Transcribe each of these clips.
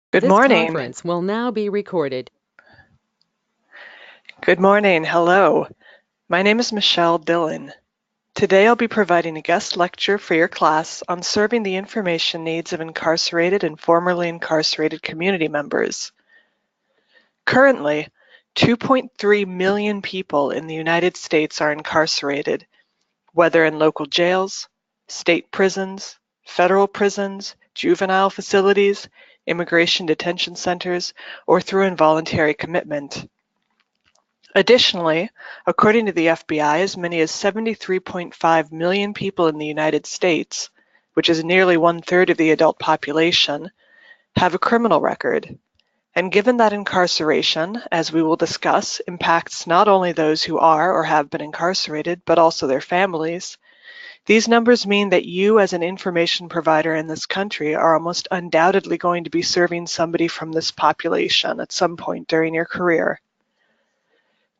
Good This morning. conference will now be recorded. Good morning. Hello. My name is Michelle Dillon. Today I'll be providing a guest lecture for your class on serving the information needs of incarcerated and formerly incarcerated community members. Currently, 2.3 million people in the United States are incarcerated, whether in local jails, state prisons, federal prisons, juvenile facilities, immigration detention centers, or through involuntary commitment. Additionally, according to the FBI, as many as 73.5 million people in the United States, which is nearly one-third of the adult population, have a criminal record. And given that incarceration, as we will discuss, impacts not only those who are or have been incarcerated, but also their families, these numbers mean that you as an information provider in this country are almost undoubtedly going to be serving somebody from this population at some point during your career.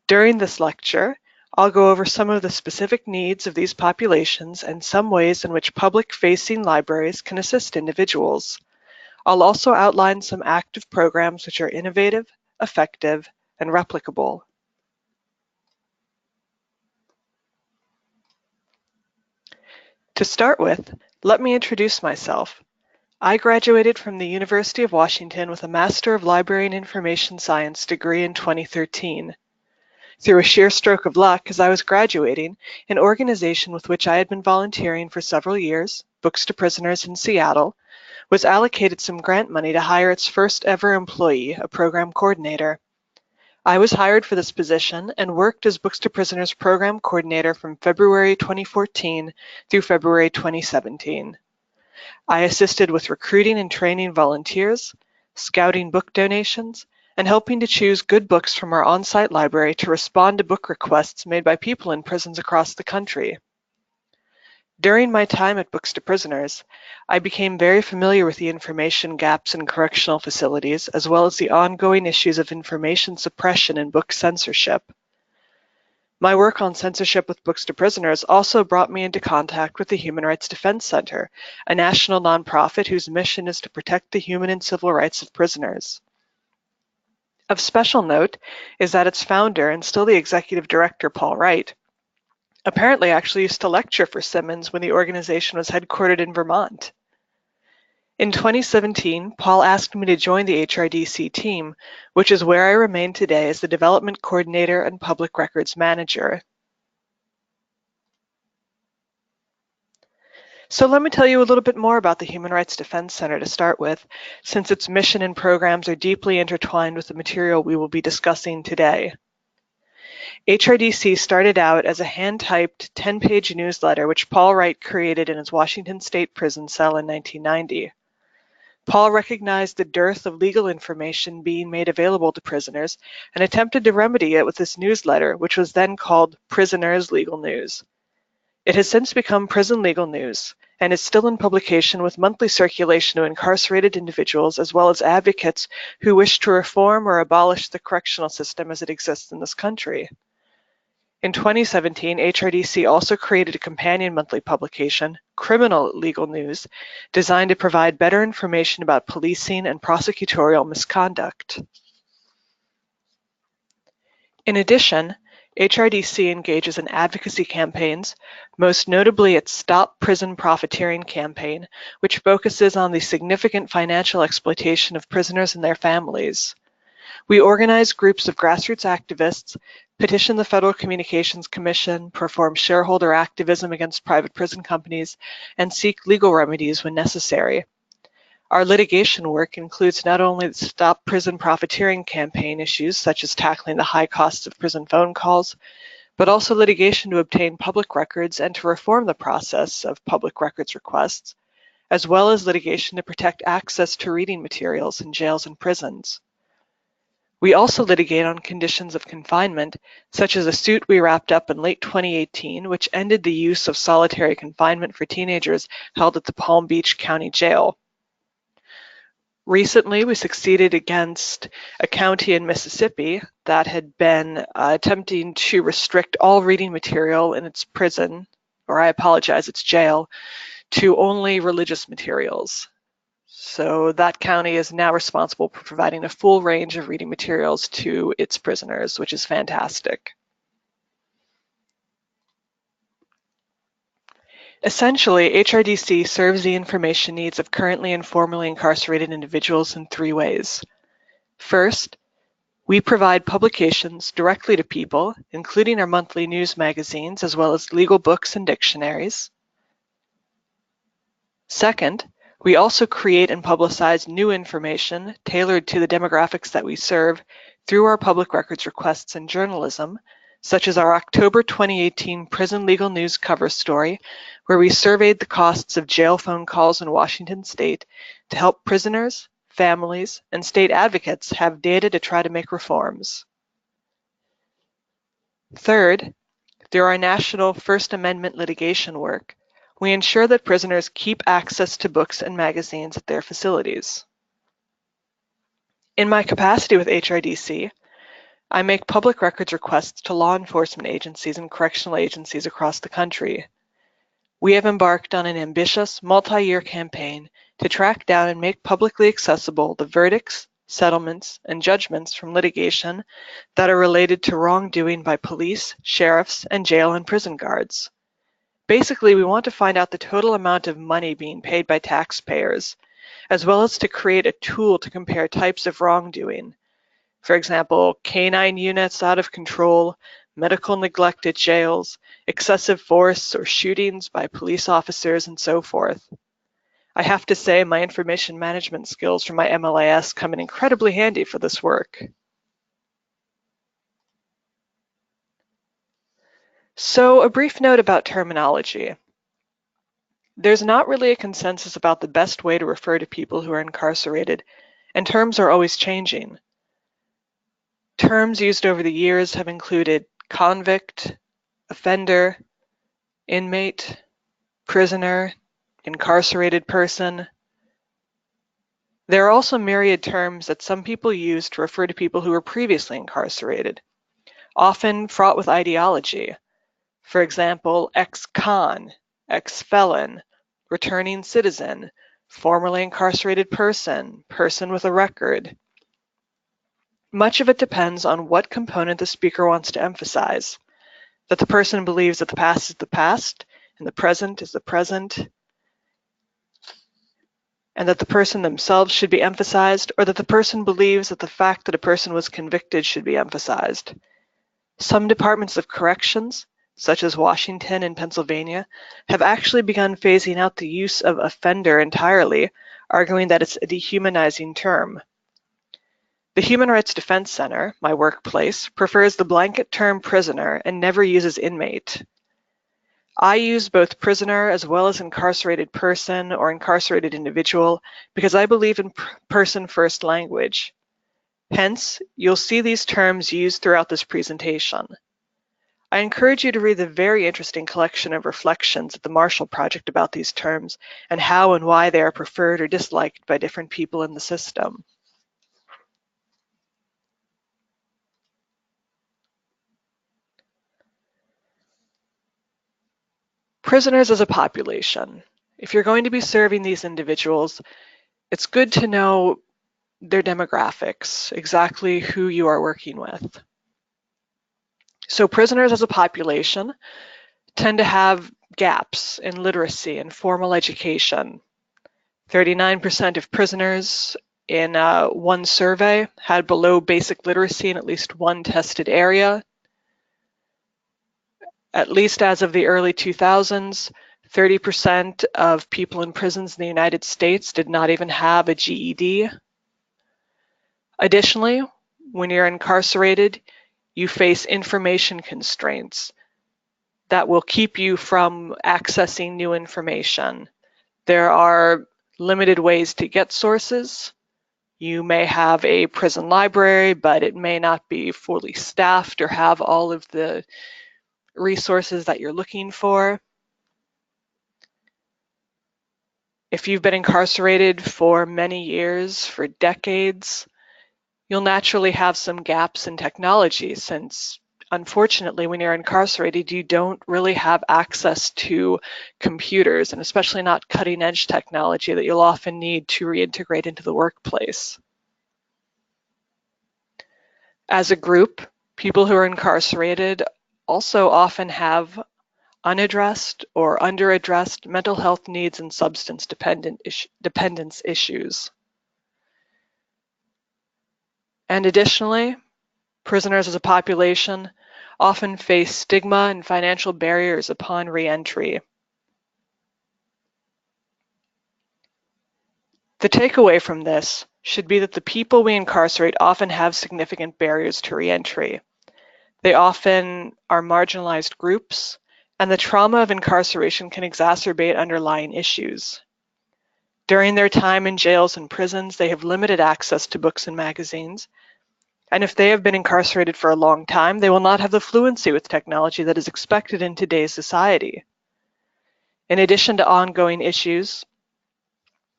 During this lecture, I'll go over some of the specific needs of these populations and some ways in which public-facing libraries can assist individuals. I'll also outline some active programs which are innovative, effective, and replicable. To start with, let me introduce myself. I graduated from the University of Washington with a Master of Library and Information Science degree in 2013. Through a sheer stroke of luck, as I was graduating, an organization with which I had been volunteering for several years, Books to Prisoners in Seattle, was allocated some grant money to hire its first ever employee, a program coordinator. I was hired for this position and worked as Books to Prisoners program coordinator from February 2014 through February 2017. I assisted with recruiting and training volunteers, scouting book donations, and helping to choose good books from our on-site library to respond to book requests made by people in prisons across the country. During my time at Books to Prisoners, I became very familiar with the information gaps in correctional facilities, as well as the ongoing issues of information suppression and book censorship. My work on censorship with Books to Prisoners also brought me into contact with the Human Rights Defense Center, a national nonprofit whose mission is to protect the human and civil rights of prisoners. Of special note is that its founder and still the executive director, Paul Wright, apparently actually used to lecture for Simmons when the organization was headquartered in Vermont. In 2017, Paul asked me to join the HRDC team, which is where I remain today as the development coordinator and public records manager. So let me tell you a little bit more about the Human Rights Defense Center to start with, since its mission and programs are deeply intertwined with the material we will be discussing today. HRDC started out as a hand-typed 10-page newsletter which Paul Wright created in his Washington State prison cell in 1990. Paul recognized the dearth of legal information being made available to prisoners and attempted to remedy it with this newsletter, which was then called Prisoners Legal News. It has since become Prison Legal News and is still in publication with monthly circulation to incarcerated individuals as well as advocates who wish to reform or abolish the correctional system as it exists in this country. In 2017, HRDC also created a companion monthly publication, Criminal Legal News, designed to provide better information about policing and prosecutorial misconduct. In addition, HRDC engages in advocacy campaigns, most notably its Stop Prison Profiteering campaign, which focuses on the significant financial exploitation of prisoners and their families. We organize groups of grassroots activists, petition the Federal Communications Commission, perform shareholder activism against private prison companies, and seek legal remedies when necessary. Our litigation work includes not only the Stop Prison Profiteering campaign issues, such as tackling the high costs of prison phone calls, but also litigation to obtain public records and to reform the process of public records requests, as well as litigation to protect access to reading materials in jails and prisons. We also litigate on conditions of confinement, such as a suit we wrapped up in late 2018, which ended the use of solitary confinement for teenagers held at the Palm Beach County Jail. Recently, we succeeded against a county in Mississippi that had been attempting to restrict all reading material in its prison, or I apologize, its jail, to only religious materials. So that county is now responsible for providing a full range of reading materials to its prisoners, which is fantastic. Essentially, HRDC serves the information needs of currently and formerly incarcerated individuals in three ways. First, we provide publications directly to people, including our monthly news magazines, as well as legal books and dictionaries. Second, we also create and publicize new information tailored to the demographics that we serve through our public records requests and journalism, such as our October 2018 Prison Legal News cover story, where we surveyed the costs of jail phone calls in Washington state to help prisoners, families, and state advocates have data to try to make reforms. Third, through our national First Amendment litigation work, we ensure that prisoners keep access to books and magazines at their facilities. In my capacity with HRDC, I make public records requests to law enforcement agencies and correctional agencies across the country. We have embarked on an ambitious, multi-year campaign to track down and make publicly accessible the verdicts, settlements, and judgments from litigation that are related to wrongdoing by police, sheriffs, and jail and prison guards. Basically, we want to find out the total amount of money being paid by taxpayers, as well as to create a tool to compare types of wrongdoing. For example, canine units out of control, medical neglect at jails, excessive force or shootings by police officers, and so forth. I have to say my information management skills from my MLIS come in incredibly handy for this work. So, a brief note about terminology. There's not really a consensus about the best way to refer to people who are incarcerated, and terms are always changing. Terms used over the years have included convict, offender, inmate, prisoner, incarcerated person. There are also myriad terms that some people use to refer to people who were previously incarcerated, often fraught with ideology. For example, ex-con, ex-felon, returning citizen, formerly incarcerated person, person with a record. Much of it depends on what component the speaker wants to emphasize, that the person believes that the past is the past, and the present is the present, and that the person themselves should be emphasized, or that the person believes that the fact that a person was convicted should be emphasized. Some departments of corrections, such as Washington and Pennsylvania, have actually begun phasing out the use of offender entirely, arguing that it's a dehumanizing term. The Human Rights Defense Center, my workplace, prefers the blanket term prisoner and never uses inmate. I use both prisoner as well as incarcerated person or incarcerated individual because I believe in person-first language. Hence, you'll see these terms used throughout this presentation. I encourage you to read the very interesting collection of reflections at the Marshall Project about these terms and how and why they are preferred or disliked by different people in the system. Prisoners as a population. If you're going to be serving these individuals, it's good to know their demographics, exactly who you are working with. So prisoners as a population tend to have gaps in literacy and formal education. 39% of prisoners in one survey had below basic literacy in at least one tested area. At least as of the early 2000s, 30% of people in prisons in the United States did not even have a GED. Additionally, when you're incarcerated, you face information constraints that will keep you from accessing new information. There are limited ways to get sources. You may have a prison library, but it may not be fully staffed or have all of the resources that you're looking for. If you've been incarcerated for many years, for decades, you'll naturally have some gaps in technology since unfortunately, when you're incarcerated, you don't really have access to computers, and especially not cutting-edge technology that you'll often need to reintegrate into the workplace. As a group, people who are incarcerated also often have unaddressed or underaddressed mental health needs and substance dependence issues. And additionally, prisoners as a population often face stigma and financial barriers upon re-entry. The takeaway from this should be that the people we incarcerate often have significant barriers to re-entry. They often are marginalized groups, and the trauma of incarceration can exacerbate underlying issues. During their time in jails and prisons, they have limited access to books and magazines, and if they have been incarcerated for a long time, they will not have the fluency with technology that is expected in today's society. In addition to ongoing issues,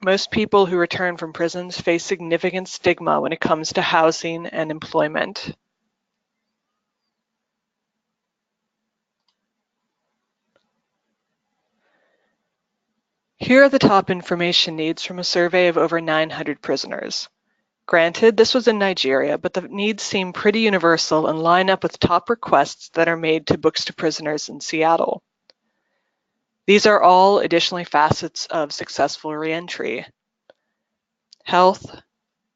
most people who return from prisons face significant stigma when it comes to housing and employment. Here are the top information needs from a survey of over 900 prisoners. Granted, this was in Nigeria, but the needs seem pretty universal and line up with top requests that are made to Books to Prisoners in Seattle. These are all additionally facets of successful reentry: health,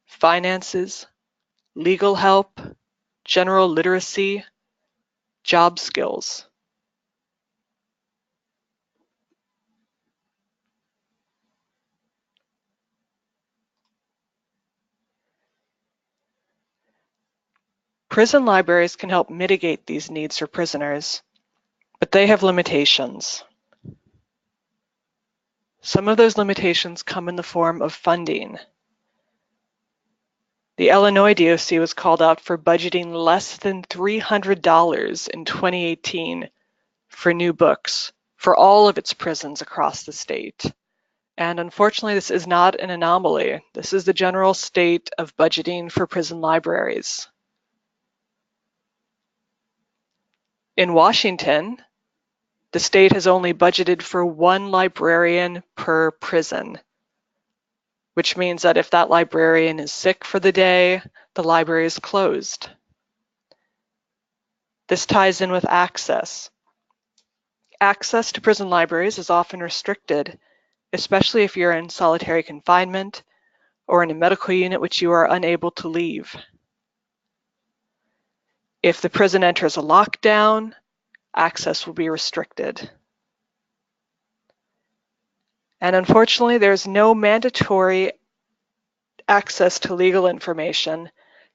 finances, legal help, general literacy, job skills. Prison libraries can help mitigate these needs for prisoners, but they have limitations. Some of those limitations come in the form of funding. The Illinois DOC was called out for budgeting less than $300 in 2018 for new books for all of its prisons across the state. And unfortunately, this is not an anomaly. This is the general state of budgeting for prison libraries. In Washington, the state has only budgeted for one librarian per prison, which means that if that librarian is sick for the day, the library is closed. This ties in with access. Access to prison libraries is often restricted, especially if you're in solitary confinement or in a medical unit which you are unable to leave. If the prison enters a lockdown, access will be restricted. And unfortunately, there's no mandatory access to legal information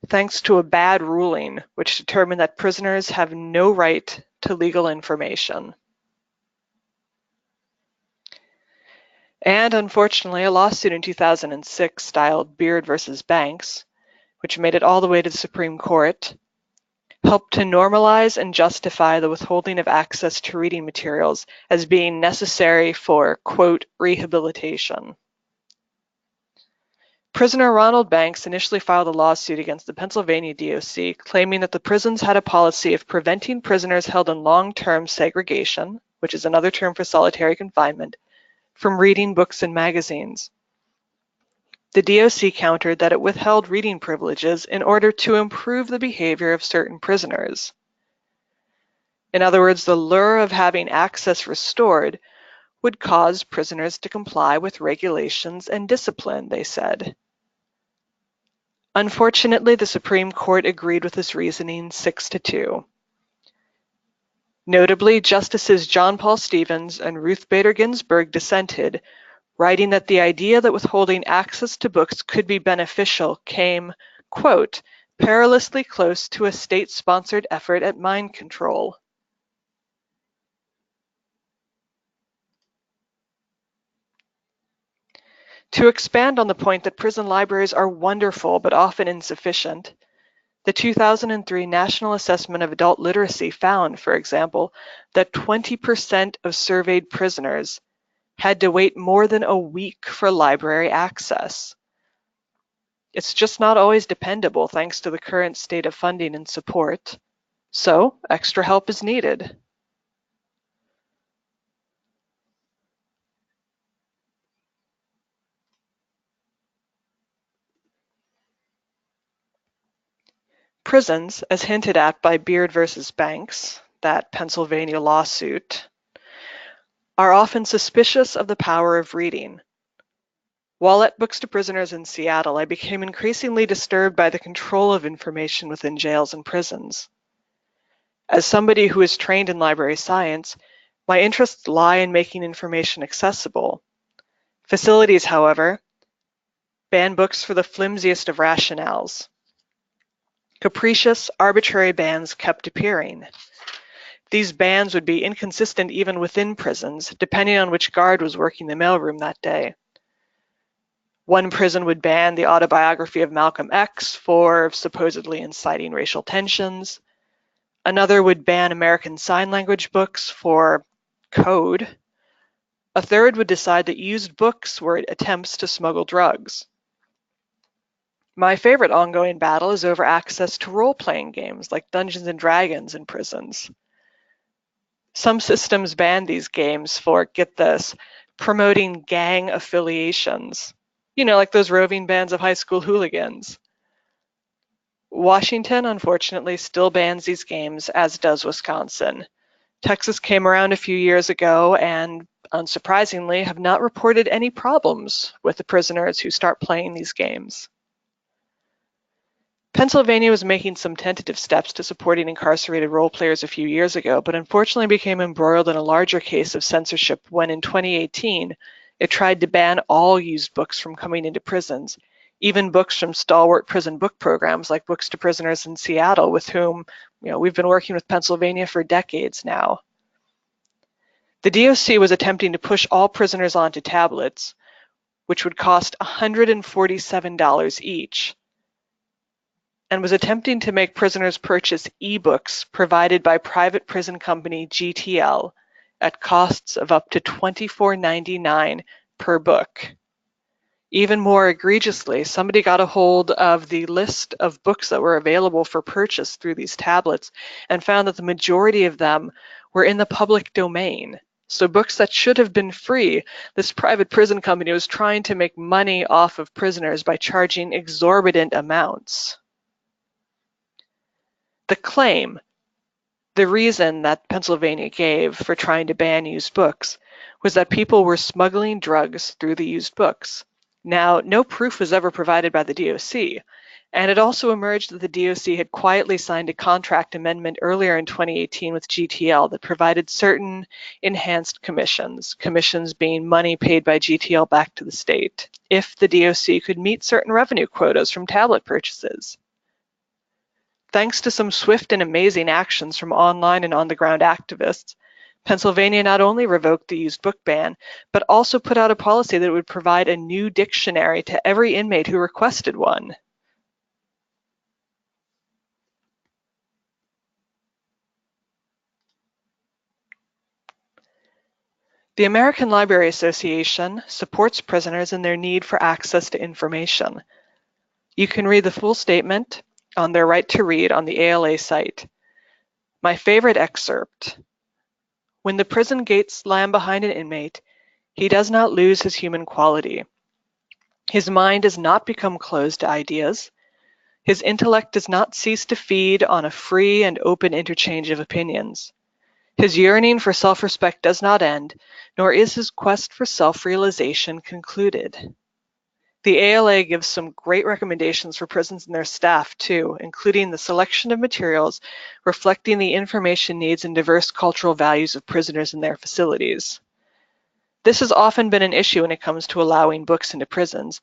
thanks to a bad ruling which determined that prisoners have no right to legal information. And unfortunately, a lawsuit in 2006 styled Beard versus Banks, which made it all the way to the Supreme Court, helped to normalize and justify the withholding of access to reading materials as being necessary for, quote, rehabilitation. Prisoner Ronald Banks initially filed a lawsuit against the Pennsylvania DOC, claiming that the prisons had a policy of preventing prisoners held in long-term segregation, which is another term for solitary confinement, from reading books and magazines. The DOC countered that it withheld reading privileges in order to improve the behavior of certain prisoners. In other words, the lure of having access restored would cause prisoners to comply with regulations and discipline, they said. Unfortunately, the Supreme Court agreed with this reasoning 6-2. Notably, Justices John Paul Stevens and Ruth Bader Ginsburg dissented, writing that the idea that withholding access to books could be beneficial came, quote, perilously close to a state-sponsored effort at mind control. To expand on the point that prison libraries are wonderful but often insufficient, the 2003 National Assessment of Adult Literacy found, for example, that 20% of surveyed prisoners had to wait more than a week for library access. It's just not always dependable thanks to the current state of funding and support. So, extra help is needed. Prisons, as hinted at by Beard versus Banks, that Pennsylvania lawsuit, are often suspicious of the power of reading. While at Books to Prisoners in Seattle, I became increasingly disturbed by the control of information within jails and prisons. As somebody who is trained in library science, my interests lie in making information accessible. Facilities, however, ban books for the flimsiest of rationales. Capricious, arbitrary bans kept appearing. These bans would be inconsistent even within prisons, depending on which guard was working the mailroom that day. One prison would ban the autobiography of Malcolm X for supposedly inciting racial tensions. Another would ban American Sign Language books for code. A third would decide that used books were attempts to smuggle drugs. My favorite ongoing battle is over access to role-playing games like Dungeons and Dragons in prisons. Some systems ban these games for, get this, promoting gang affiliations. Like those roving bands of high school hooligans. Washington, unfortunately, still bans these games, as does Wisconsin. Texas came around a few years ago and, unsurprisingly, have not reported any problems with the prisoners who start playing these games. Pennsylvania was making some tentative steps to supporting incarcerated role players a few years ago, but unfortunately became embroiled in a larger case of censorship when in 2018 it tried to ban all used books from coming into prisons, even books from stalwart prison book programs like Books to Prisoners in Seattle, with whom we've been working with Pennsylvania for decades now. The DOC was attempting to push all prisoners onto tablets, which would cost $147 each, and was attempting to make prisoners purchase e-books provided by private prison company GTL at costs of up to $24.99 per book. Even more egregiously, somebody got a hold of the list of books that were available for purchase through these tablets and found that the majority of them were in the public domain. So books that should have been free, this private prison company was trying to make money off of prisoners by charging exorbitant amounts. The claim, the reason that Pennsylvania gave for trying to ban used books, was that people were smuggling drugs through the used books. Now, no proof was ever provided by the DOC, and it also emerged that the DOC had quietly signed a contract amendment earlier in 2018 with GTL that provided certain enhanced commissions being money paid by GTL back to the state, if the DOC could meet certain revenue quotas from tablet purchases. Thanks to some swift and amazing actions from online and on-the-ground activists, Pennsylvania not only revoked the used book ban, but also put out a policy that would provide a new dictionary to every inmate who requested one. The American Library Association supports prisoners in their need for access to information. You can read the full statement on their right to read on the ALA site. My favorite excerpt: when the prison gates slam behind an inmate, he does not lose his human quality. His mind does not become closed to ideas. His intellect does not cease to feed on a free and open interchange of opinions. His yearning for self-respect does not end, nor is his quest for self-realization concluded. The ALA gives some great recommendations for prisons and their staff too, including the selection of materials reflecting the information needs and diverse cultural values of prisoners in their facilities. This has often been an issue when it comes to allowing books into prisons,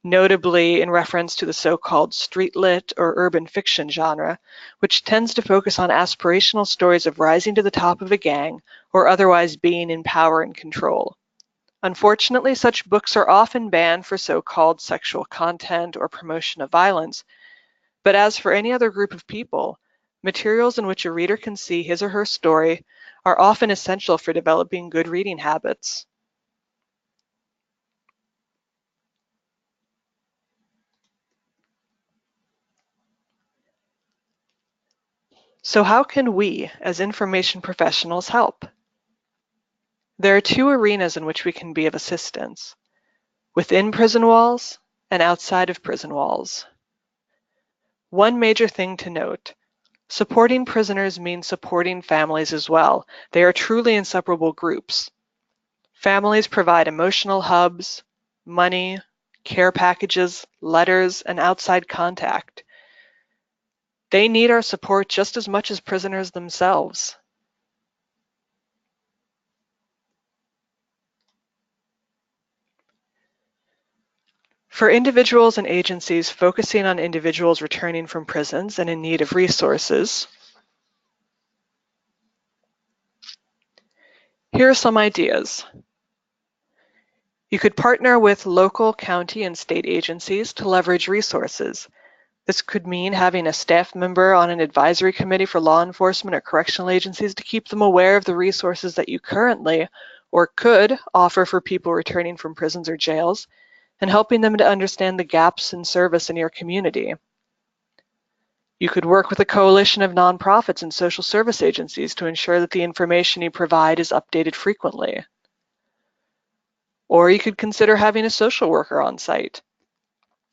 notably in reference to the so-called street lit or urban fiction genre, which tends to focus on aspirational stories of rising to the top of a gang or otherwise being in power and control. Unfortunately, such books are often banned for so-called sexual content or promotion of violence, but as for any other group of people, materials in which a reader can see his or her story are often essential for developing good reading habits. So how can we, as information professionals, help? There are two arenas in which we can be of assistance: within prison walls and outside of prison walls. One major thing to note: supporting prisoners means supporting families as well. They are truly inseparable groups. Families provide emotional hubs, money, care packages, letters, and outside contact. They need our support just as much as prisoners themselves. For individuals and agencies focusing on individuals returning from prisons and in need of resources, here are some ideas. You could partner with local, county, and state agencies to leverage resources. This could mean having a staff member on an advisory committee for law enforcement or correctional agencies to keep them aware of the resources that you currently or could offer for people returning from prisons or jails, and helping them to understand the gaps in service in your community. You could work with a coalition of nonprofits and social service agencies to ensure that the information you provide is updated frequently. Or you could consider having a social worker on site.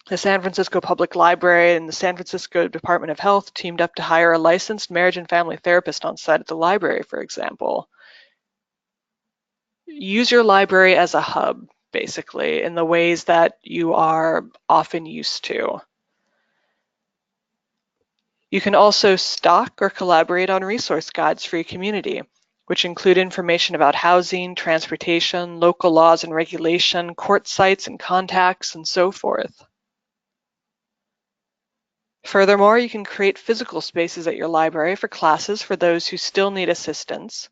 The San Francisco Public Library and the San Francisco Department of Health teamed up to hire a licensed marriage and family therapist on site at the library, for example. Use your library as a hub, basically, in the ways that you are often used to. You can also stock or collaborate on resource guides for your community, which include information about housing, transportation, local laws and regulation, court sites and contacts, and so forth. Furthermore, you can create physical spaces at your library for classes for those who still need assistance.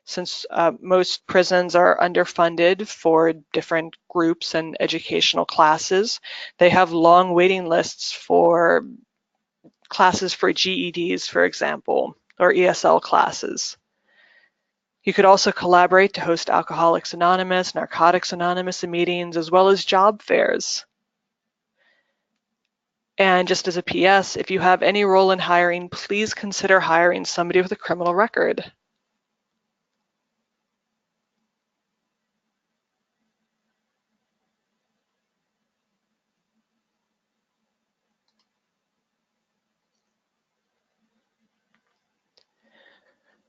Since most prisons are underfunded for different groups and educational classes, they have long waiting lists for classes for GEDs, for example, or ESL classes. You could also collaborate to host Alcoholics Anonymous, Narcotics Anonymous meetings, as well as job fairs. And just as a PS, if you have any role in hiring, please consider hiring somebody with a criminal record.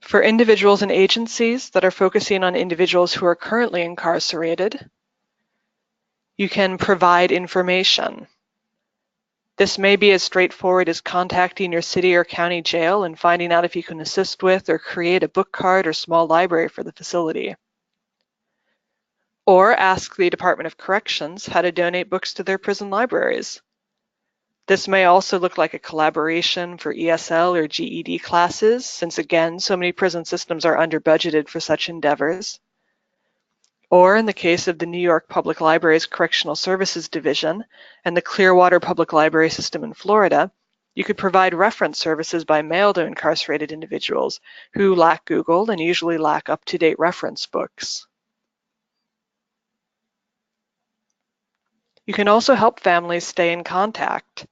For individuals and agencies that are focusing on individuals who are currently incarcerated, you can provide information. This may be as straightforward as contacting your city or county jail and finding out if you can assist with or create a book card or small library for the facility. Or ask the Department of Corrections how to donate books to their prison libraries. This may also look like a collaboration for ESL or GED classes, since again, so many prison systems are under budgeted for such endeavors. Or in the case of the New York Public Library's Correctional Services Division and the Clearwater Public Library System in Florida, you could provide reference services by mail to incarcerated individuals who lack Google and usually lack up-to-date reference books. You can also help families stay in contact.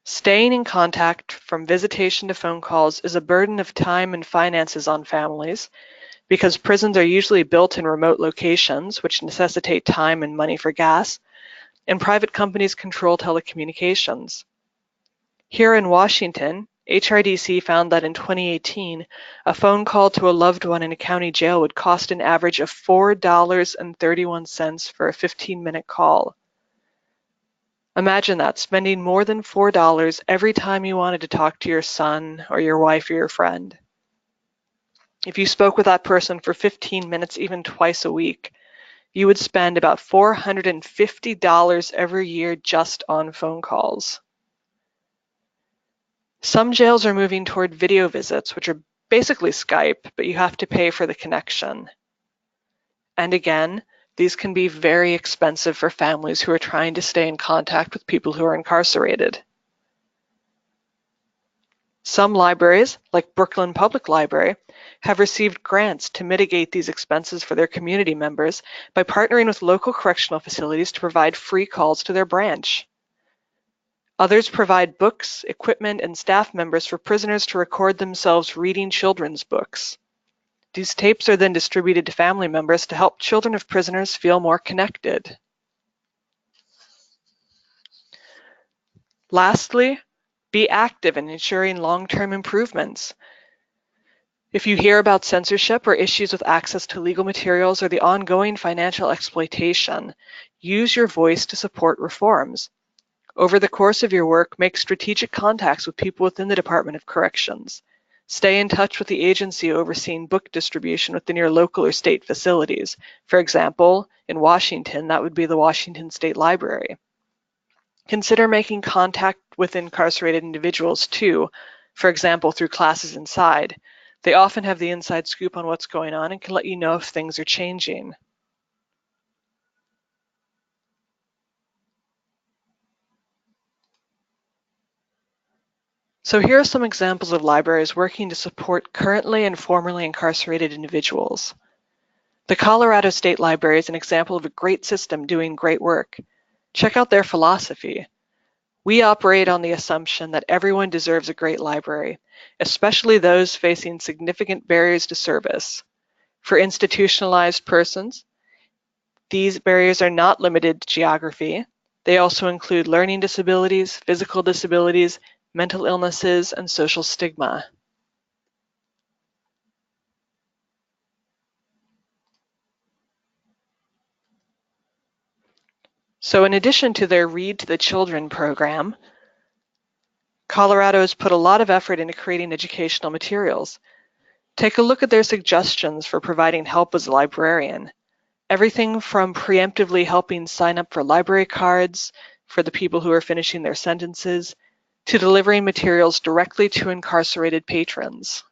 Staying in contact from visitation to phone calls is a burden of time and finances on families because prisons are usually built in remote locations, which necessitate time and money for gas, and private companies control telecommunications. Here in Washington, HRDC found that in 2018, a phone call to a loved one in a county jail would cost an average of $4.31 for a 15-minute call. Imagine that, spending more than $4 every time you wanted to talk to your son or your wife or your friend. If you spoke with that person for 15 minutes, even twice a week, you would spend about $450 every year just on phone calls. Some jails are moving toward video visits, which are basically Skype, but you have to pay for the connection. And again, these can be very expensive for families who are trying to stay in contact with people who are incarcerated. Some libraries, like Brooklyn Public Library, have received grants to mitigate these expenses for their community members by partnering with local correctional facilities to provide free calls to their branch. Others provide books, equipment, and staff members for prisoners to record themselves reading children's books. These tapes are then distributed to family members to help children of prisoners feel more connected. Lastly, be active in ensuring long-term improvements. If you hear about censorship or issues with access to legal materials or the ongoing financial exploitation, use your voice to support reforms. Over the course of your work, make strategic contacts with people within the Department of Corrections. Stay in touch with the agency overseeing book distribution within your local or state facilities. For example, in Washington, that would be the Washington State Library. Consider making contact with incarcerated individuals too, for example, through classes inside. They often have the inside scoop on what's going on and can let you know if things are changing. So here are some examples of libraries working to support currently and formerly incarcerated individuals. The Colorado State Library is an example of a great system doing great work. Check out their philosophy. We operate on the assumption that everyone deserves a great library, especially those facing significant barriers to service. For institutionalized persons, these barriers are not limited to geography. They also include learning disabilities, physical disabilities, mental illnesses, and social stigma. So in addition to their Read to the Children program, Colorado has put a lot of effort into creating educational materials. Take a look at their suggestions for providing help as a librarian. Everything from preemptively helping sign up for library cards for the people who are finishing their sentences, to delivering materials directly to incarcerated patrons.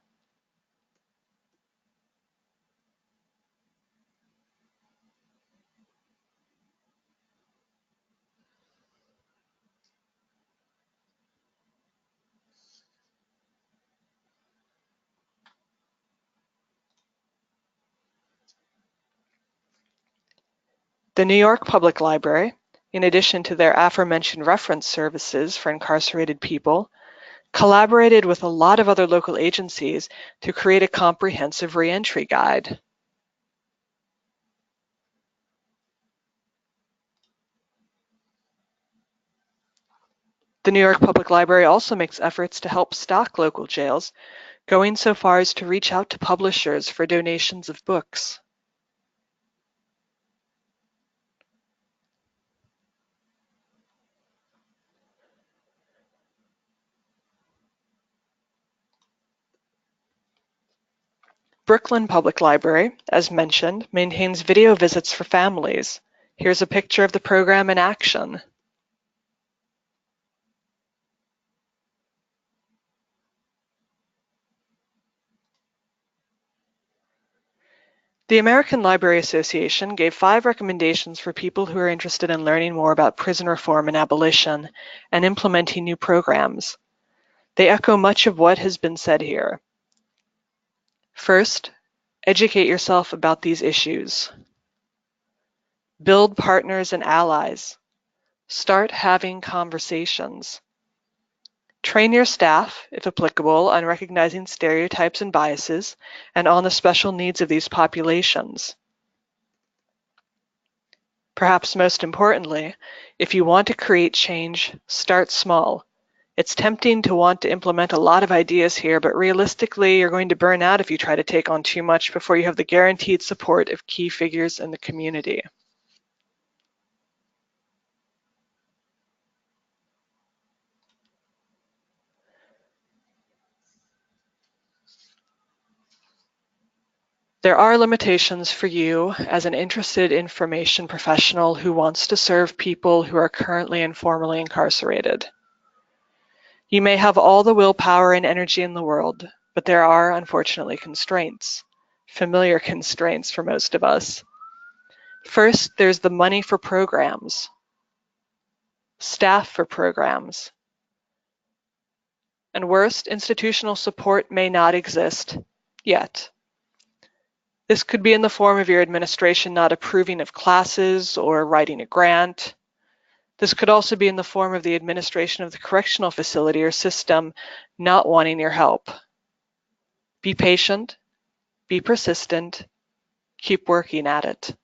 The New York Public Library, in addition to their aforementioned reference services for incarcerated people, collaborated with a lot of other local agencies to create a comprehensive reentry guide. The New York Public Library also makes efforts to help stock local jails, going so far as to reach out to publishers for donations of books. Brooklyn Public Library, as mentioned, maintains video visits for families. Here's a picture of the program in action. The American Library Association gave 5 recommendations for people who are interested in learning more about prison reform and abolition and implementing new programs. They echo much of what has been said here. First, educate yourself about these issues. Build partners and allies. Start having conversations. Train your staff, if applicable, on recognizing stereotypes and biases and on the special needs of these populations. Perhaps most importantly, if you want to create change, start small. It's tempting to want to implement a lot of ideas here, but realistically, you're going to burn out if you try to take on too much before you have the guaranteed support of key figures in the community. There are limitations for you as an interested information professional who wants to serve people who are currently and formerly incarcerated. You may have all the willpower and energy in the world, but there are unfortunately constraints, familiar constraints for most of us. First, there's the money for programs, staff for programs, and worst, institutional support may not exist yet. This could be in the form of your administration not approving of classes or writing a grant. This could also be in the form of the administration of the correctional facility or system not wanting your help. Be patient, be persistent, keep working at it.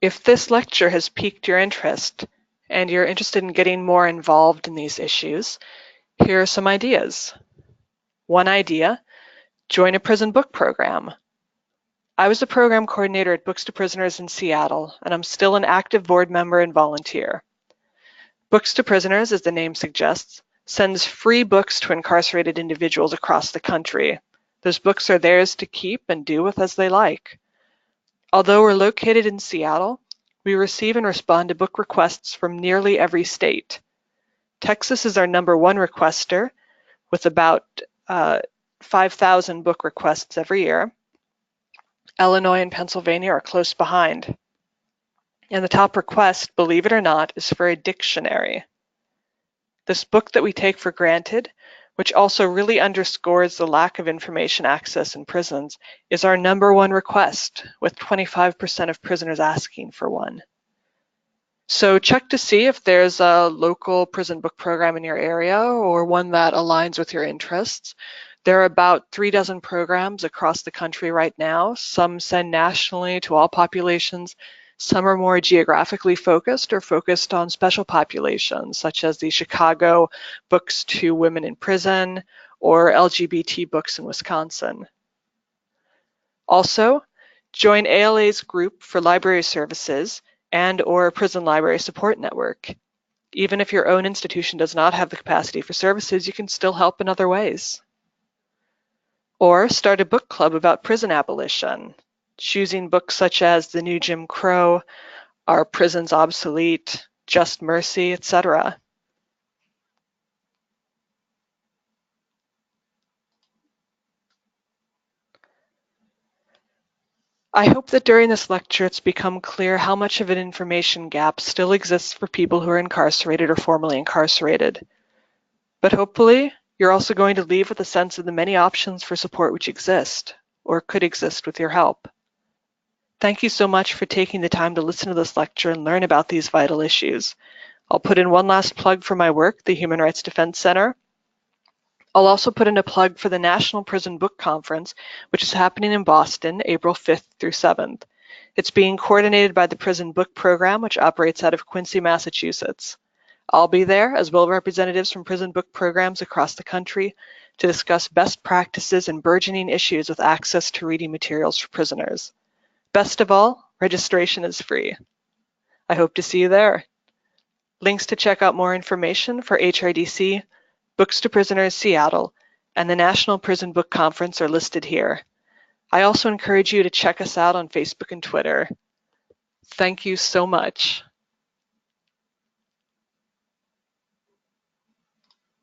If this lecture has piqued your interest and you're interested in getting more involved in these issues, here are some ideas. One idea, join a prison book program. I was the program coordinator at Books to Prisoners in Seattle, and I'm still an active board member and volunteer. Books to Prisoners, as the name suggests, sends free books to incarcerated individuals across the country. Those books are theirs to keep and do with as they like. Although we're located in Seattle, we receive and respond to book requests from nearly every state. Texas is our #1 requester, with about 5,000 book requests every year. Illinois and Pennsylvania are close behind. And the top request, believe it or not, is for a dictionary. This book that we take for granted, which also really underscores the lack of information access in prisons, is our #1 request, with 25% of prisoners asking for one. So check to see if there's a local prison book program in your area or one that aligns with your interests. There are about 3 dozen programs across the country right now. Some send nationally to all populations. Some are more geographically focused or focused on special populations, such as the Chicago Books to Women in Prison or LGBT Books in Wisconsin. Also, join ALA's group for library services and/or Prison Library Support Network. Even if your own institution does not have the capacity for services, you can still help in other ways. Or start a book club about prison abolition, choosing books such as The New Jim Crow, Are Prisons Obsolete, Just Mercy, etc. I hope that during this lecture it's become clear how much of an information gap still exists for people who are incarcerated or formerly incarcerated. But hopefully, you're also going to leave with a sense of the many options for support which exist, or could exist with your help. Thank you so much for taking the time to listen to this lecture and learn about these vital issues. I'll put in one last plug for my work, the Human Rights Defense Center. I'll also put in a plug for the National Prison Book Conference, which is happening in Boston, April 5th through 7th. It's being coordinated by the Prison Book Program, which operates out of Quincy, Massachusetts. I'll be there, as will representatives from prison book programs across the country, to discuss best practices and burgeoning issues with access to reading materials for prisoners. Best of all, registration is free. I hope to see you there. Links to check out more information for HRDC, Books to Prisoners Seattle, and the National Prison Book Conference are listed here. I also encourage you to check us out on Facebook and Twitter. Thank you so much.